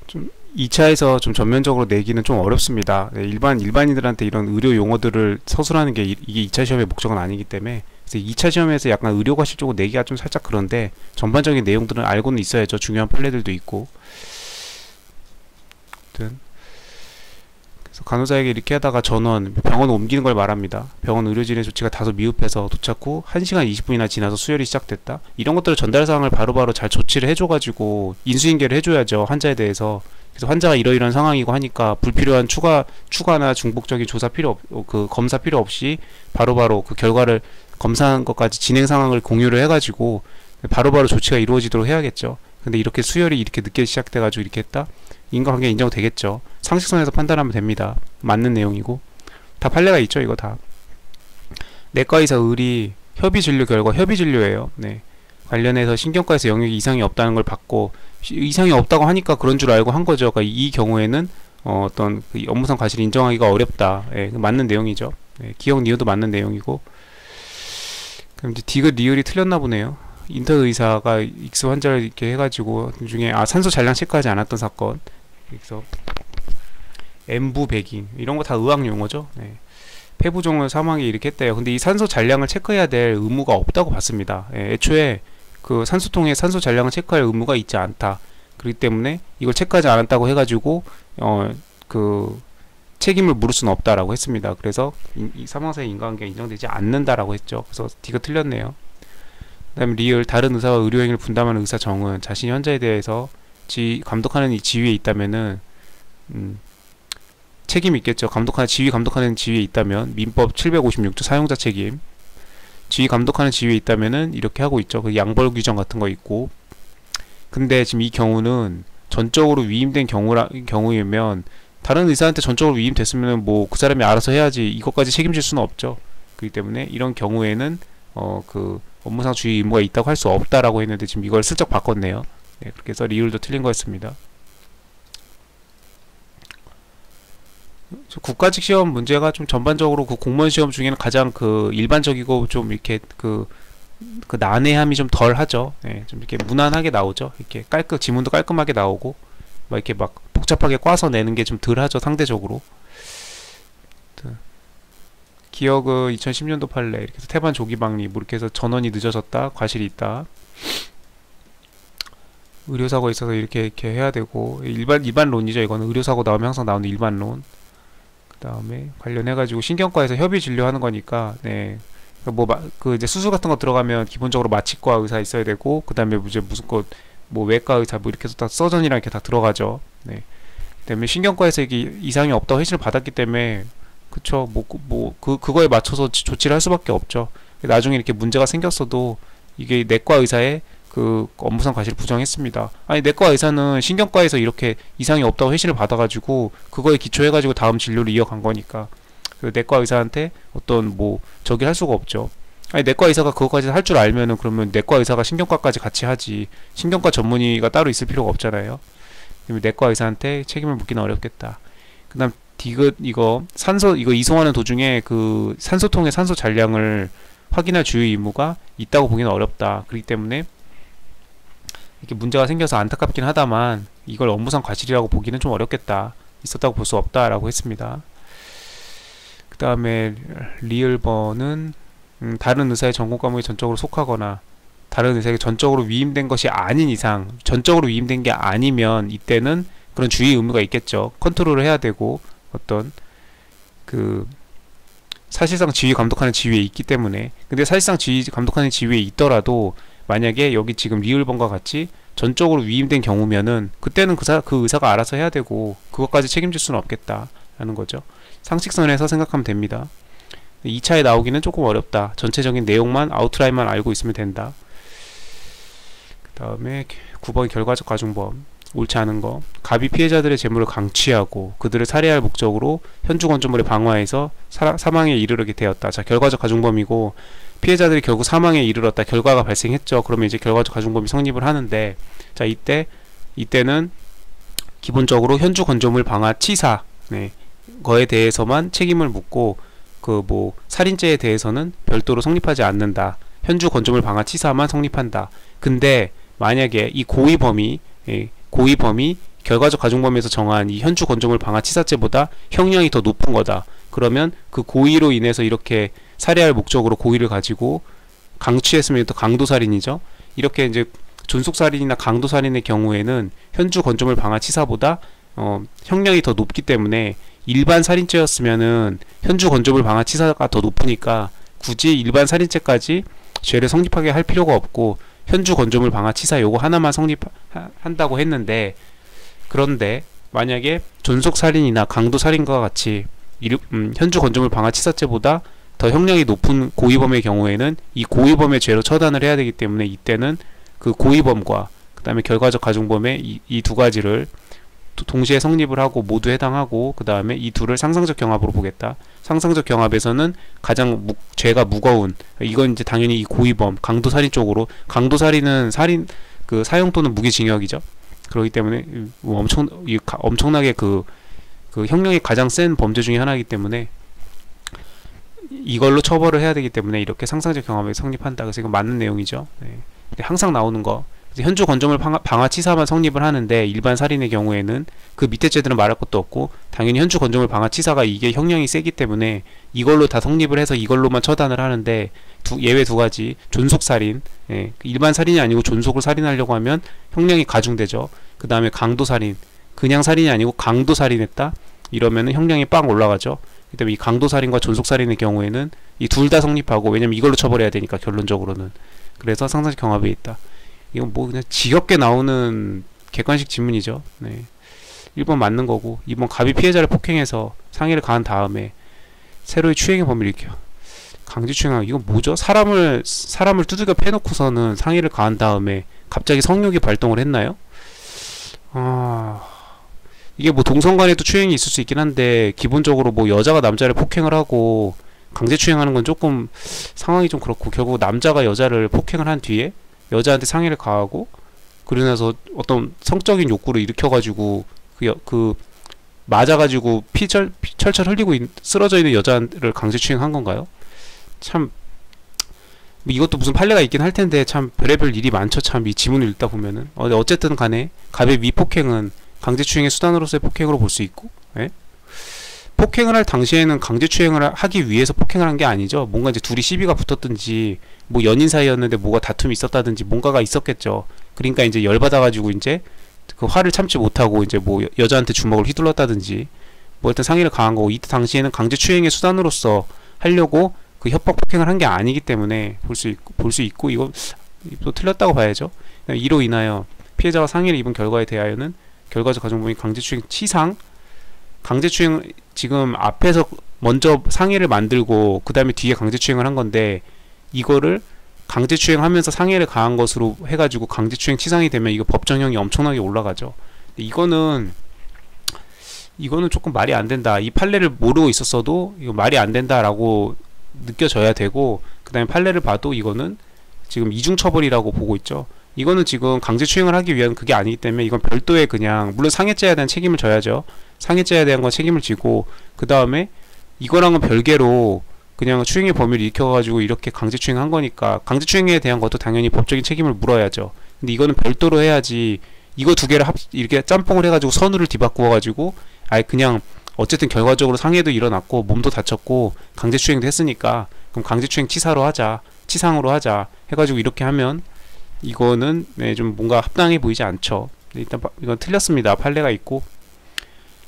좀 2차에서 좀 전면적으로 내기는 좀 어렵습니다. 네, 일반인들한테 이런 의료 용어들을 서술하는 게 이게 2차 시험의 목적은 아니기 때문에, 그래서 2차 시험에서 약간 의료과실 쪽으로 내기가 좀 살짝 그런데, 전반적인 내용들은 알고는 있어야죠. 중요한 판례들도 있고. 아무튼 그래서 간호사에게 이렇게 하다가 전원, 병원 옮기는 걸 말합니다. 병원 의료진의 조치가 다소 미흡해서 도착 후 1시간 20분이나 지나서 수혈이 시작됐다. 이런 것들을 전달사항을 바로바로 잘 조치를 해줘가지고 인수인계를 해줘야죠. 환자에 대해서. 그래서 환자가 이러이러한 상황이고 하니까 불필요한 추가나 중복적인 조사 필요 그 검사 필요 없이 바로바로 그 결과를 검사한 것까지 진행 상황을 공유를 해가지고 바로바로 조치가 이루어지도록 해야겠죠. 근데 이렇게 수혈이 이렇게 늦게 시작돼가지고 이렇게 했다? 인과관계 인정되겠죠. 상식선에서 판단하면 됩니다. 맞는 내용이고. 다 판례가 있죠, 이거 다. 내과의사 의리 협의진료 결과 협의진료예요. 네. 관련해서 신경과에서 영역이 이상이 없다는 걸 받고, 이상이 없다고 하니까 그런 줄 알고 한 거죠. 그러니까 이 경우에는 어떤 그 업무상 과실을 인정하기가 어렵다. 예, 맞는 내용이죠. 예, 기억 니은도 맞는 내용이고. 그럼 이제 디귿 리을이 틀렸나 보네요. 인턴 의사가 익스 환자를 이렇게 해가지고 중에 산소 잔량 체크하지 않았던 사건. 그래서 엠부 배깅 이런 거 다 의학 용어죠. 네. 폐부종을 사망에 이렇게 했대요. 근데 이 산소 잔량을 체크해야 될 의무가 없다고 봤습니다. 예, 애초에 그 산소통에 산소 잔량을 체크할 의무가 있지 않다. 그렇기 때문에 이걸 체크하지 않았다고 해가지고 그 책임을 물을 수는 없다라고 했습니다. 그래서 이 사망사의 인과관계가 인정되지 않는다라고 했죠. 그래서 D가 틀렸네요. 그 다음에 리을 다른 의사와 의료행위를 분담하는 의사 정은 자신이 환자에 대해서 감독하는 이 지위에 있다면은 책임이 있겠죠. 지위 감독하는 지위에 있다면 민법 756조 사용자 책임, 지위 감독하는 지위에 있다면은 이렇게 하고 있죠. 그 양벌 규정 같은 거 있고. 근데 지금 이 경우는 전적으로 위임된 경우이면 다른 의사한테 전적으로 위임됐으면 뭐 그 사람이 알아서 해야지 이것까지 책임질 수는 없죠. 그렇기 때문에 이런 경우에는 그 업무상 주의 의무가 있다고 할 수 없다라고 했는데 지금 이걸 슬쩍 바꿨네요. 네, 그렇게 해서 리을도 틀린 거였습니다. 국가직 시험 문제가 좀 전반적으로 그 공무원 시험 중에는 가장 그 일반적이고 좀 이렇게 그 난해함이 좀 덜 하죠. 네, 좀 이렇게 무난하게 나오죠. 이렇게 지문도 깔끔하게 나오고 막 이렇게 막 복잡하게 꽈서 내는 게 좀 덜 하죠, 상대적으로. 기억은 2010년도 판례 이렇게 해서 태반 조기박리 뭐 이렇게 해서 전원이 늦어졌다, 과실이 있다, 의료사고에 있어서 이렇게 해야 되고, 일반론이죠. 이거는 의료사고 나오면 항상 나오는 일반론. 그 다음에 관련해가지고 신경과에서 협의 진료하는 거니까, 네. 이제 수술 같은 거 들어가면 기본적으로 마취과 의사 있어야 되고, 그 다음에 이제 외과 의사 뭐 이렇게 해서 다 서전이랑 이렇게 다 들어가죠. 네. 그 다음에 신경과에서 이게 이상이 없다고 회신을 받았기 때문에, 그쵸. 그거에 맞춰서 조치를 할 수밖에 없죠. 나중에 이렇게 문제가 생겼어도 이게 내과 의사의 그 업무상 과실을 부정했습니다. 아니, 내과 의사는 신경과에서 이렇게 이상이 없다고 회신을 받아가지고 그거에 기초해가지고 다음 진료를 이어간 거니까 그 내과 의사한테 어떤 저기 할 수가 없죠. 아니, 내과 의사가 그거까지 할 줄 알면은 그러면 내과 의사가 신경과까지 같이 하지, 신경과 전문의가 따로 있을 필요가 없잖아요. 내과 의사한테 책임을 묻기는 어렵겠다. 그 다음 디귿 이거 이송하는 도중에 그 산소통의 산소 잔량을 확인할 주의 의무가 있다고 보기는 어렵다. 그렇기 때문에 이렇게 문제가 생겨서 안타깝긴 하다만 이걸 업무상 과실이라고 보기는 좀 어렵겠다. 있었다고 볼 수 없다라고 했습니다. 그 다음에 리을번은 다른 의사의 전공 과목에 전적으로 속하거나 다른 의사에게 전적으로 위임된 것이 아닌 이상, 전적으로 위임된 게 아니면 이때는 그런 주의 의무가 있겠죠. 컨트롤을 해야 되고 어떤 그 사실상 지휘 감독하는 지위에 있기 때문에. 근데 사실상 지휘 감독하는 지위에 있더라도 만약에 여기 지금 리을번과 같이 전적으로 위임된 경우면은 그때는 그 의사가 알아서 해야 되고 그것까지 책임질 수는 없겠다라는 거죠. 상식선에서 생각하면 됩니다. 2차에 나오기는 조금 어렵다. 전체적인 내용만 아웃라인만 알고 있으면 된다. 그 다음에 9번 결과적 가중범. 옳지 않은 거. 갑이 피해자들의 재물을 강취하고 그들을 살해할 목적으로 현주 건조물에 방화해서 사망에 이르게 되었다. 자, 결과적 가중범이고 피해자들이 결국 사망에 이르렀다. 결과가 발생했죠. 그러면 이제 결과적 가중범이 성립을 하는데, 자, 이때는 기본적으로 현주 건조물 방화 치사, 네, 거에 대해서만 책임을 묻고 살인죄에 대해서는 별도로 성립하지 않는다. 현주 건조물 방화 치사만 성립한다. 근데 만약에 이 고의범이 결과적 가중범위에서 정한 이 현주 건조물 방화 치사죄보다 형량이 더 높은 거다. 그러면 그 고의로 인해서 이렇게 살해할 목적으로 고의를 가지고 강취했으면 또 강도살인이죠. 이렇게 이제 존속살인이나 강도살인의 경우에는 현주 건조물 방화 치사보다 형량이 더 높기 때문에 일반 살인죄였으면은 현주 건조물 방화 치사가 더 높으니까 굳이 일반 살인죄까지 죄를 성립하게 할 필요가 없고 현주 건조물 방화 치사 요거 하나만 성립한다고 했는데, 그런데 만약에 존속살인이나 강도살인과 같이 현주 건조물 방화 치사죄보다 더 형량이 높은 고의범의 경우에는 이 고의범의 죄로 처단을 해야 되기 때문에 이때는 그 고의범과 그 다음에 결과적 가중범의 이 두 가지를 동시에 성립을 하고 모두 해당하고, 그 다음에 이 둘을 상상적 경합으로 보겠다. 상상적 경합에서는 가장 죄가 무거운, 이건 이제 당연히 이 고의범 강도살인 쪽으로, 강도살인은 살인 그 사형 또는 무기징역이죠. 그렇기 때문에 엄청나게 그 형량이 가장 센 범죄 중에 하나이기 때문에 이걸로 처벌을 해야 되기 때문에 이렇게 상상적 경합에 성립한다. 그래서 이건 맞는 내용이죠. 네. 항상 나오는 거. 현주 건조물 방화 치사만 성립을 하는데 일반 살인의 경우에는 그 밑에 죄들은 말할 것도 없고 당연히 현주 건조물 방화 치사가 이게 형량이 세기 때문에 이걸로 다 성립을 해서 이걸로만 처단을 하는데 예외 두 가지. 존속살인, 예, 일반 살인이 아니고 존속을 살인하려고 하면 형량이 가중되죠. 그 다음에 강도살인, 그냥 살인이 아니고 강도살인했다 이러면은 형량이 빵 올라가죠. 그 때문에 이 강도살인과 존속살인의 경우에는 이 둘 다 성립하고, 왜냐면 이걸로 처벌해야 되니까 결론적으로는. 그래서 상상적 경합에 있다. 이건 뭐 그냥 지겹게 나오는 객관식 지문이죠. 네. 1번 맞는 거고, 2번 갑이 피해자를 폭행해서 상해를 가한 다음에 새로이 추행의 범위를 일으켜. 강제추행하고, 이건 뭐죠? 사람을 두들겨 패놓고서는 상해를 가한 다음에 갑자기 성욕이 발동을 했나요? 이게 뭐 동성간에도 추행이 있을 수 있긴 한데, 기본적으로 뭐 여자가 남자를 폭행을 하고 강제추행하는 건 조금 상황이 좀 그렇고, 결국 남자가 여자를 폭행을 한 뒤에 여자한테 상해를 가하고, 그러고 나서 어떤 성적인 욕구를 일으켜가지고 맞아가지고 철철 흘리고 쓰러져 있는 여자를 강제추행한 건가요? 참 이것도 무슨 판례가 있긴 할 텐데 참 별의별 일이 많죠. 참 이 지문을 읽다 보면은. 어쨌든 간에 갑의 미폭행은 강제추행의 수단으로서의 폭행으로 볼 수 있고, 예? 폭행을 할 당시에는 강제추행을 하기 위해서 폭행을 한 게 아니죠. 뭔가 이제 둘이 시비가 붙었든지, 뭐 연인 사이였는데 뭐가 다툼이 있었다든지 뭔가가 있었겠죠. 그러니까 이제 열받아가지고 이제 그 화를 참지 못하고 이제 뭐 여자한테 주먹을 휘둘렀다든지 뭐 일단 상해를 가한 거고, 이때 당시에는 강제추행의 수단으로서 하려고 그 협박 폭행을 한 게 아니기 때문에 볼 수 있고, 이거 또 틀렸다고 봐야죠. 이로 인하여 피해자가 상해를 입은 결과에 대하여는 결과적 가중범위 강제추행 치상, 강제추행 지금 앞에서 먼저 상해를 만들고 그 다음에 뒤에 강제추행을 한 건데, 이거를 강제추행하면서 상해를 가한 것으로 해가지고 강제추행 치상이 되면 이거 법정형이 엄청나게 올라가죠. 이거는 조금 말이 안 된다. 이 판례를 모르고 있었어도 이거 말이 안 된다라고 느껴져야 되고, 그 다음에 판례를 봐도 이거는 지금 이중처벌이라고 보고 있죠. 이거는 지금 강제추행을 하기 위한 그게 아니기 때문에 이건 별도의, 그냥 물론 상해죄에 대한 책임을 져야죠. 상해죄에 대한 건 책임을 지고, 그 다음에 이거랑은 별개로 그냥 추행의 범위를 일으켜가지고 이렇게 강제추행한 거니까 강제추행에 대한 것도 당연히 법적인 책임을 물어야죠. 근데 이거는 별도로 해야지, 이거 두 개를 이렇게 짬뽕을 해가지고 선우를 뒤바꾸어가지고 아예 그냥 어쨌든 결과적으로 상해도 일어났고 몸도 다쳤고 강제추행도 했으니까 그럼 강제추행 치사로 하자, 치상으로 하자 해가지고 이렇게 하면 이거는 좀 뭔가 합당해 보이지 않죠. 일단 이건 틀렸습니다. 판례가 있고,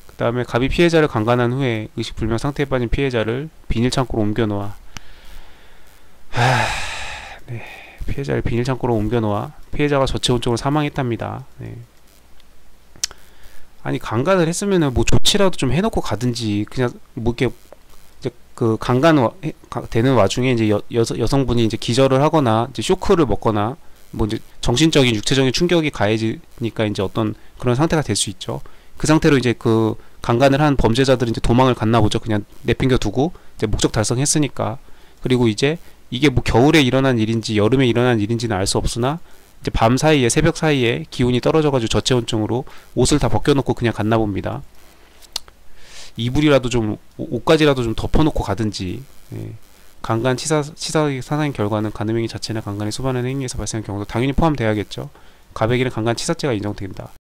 그 다음에 갑이 피해자를 강간한 후에 의식불명 상태에 빠진 피해자를 비닐창고로 옮겨놓아. 네. 피해자를 비닐창고로 옮겨놓아 피해자가 저체온증으로 사망했답니다. 네. 아니 강간을 했으면은 뭐 조치라도 좀 해놓고 가든지, 그냥 뭐 이렇게 이제 그 강간 되는 와중에 이제 여성분이 이제 기절을 하거나 이제 쇼크를 먹거나 뭐 이제 정신적인 육체적인 충격이 가해지니까 이제 어떤 그런 상태가 될 수 있죠. 그 상태로 이제 그 강간을 한 범죄자들은 이제 도망을 갔나 보죠. 그냥 내팽겨 두고 이제 목적 달성했으니까. 그리고 이제 이게 뭐 겨울에 일어난 일인지 여름에 일어난 일인지는 알 수 없으나 이제 밤 사이에, 새벽 사이에 기온이 떨어져가지고 저체온증으로 옷을 다 벗겨놓고 그냥 갔나 봅니다. 이불이라도 좀, 옷까지라도 좀 덮어놓고 가든지. 예. 강간 치사 사상의 결과는 간음 행위 자체나 강간에 수반하는 행위에서 발생한 경우도 당연히 포함돼야겠죠. 가백일은 강간 치사죄가 인정된다.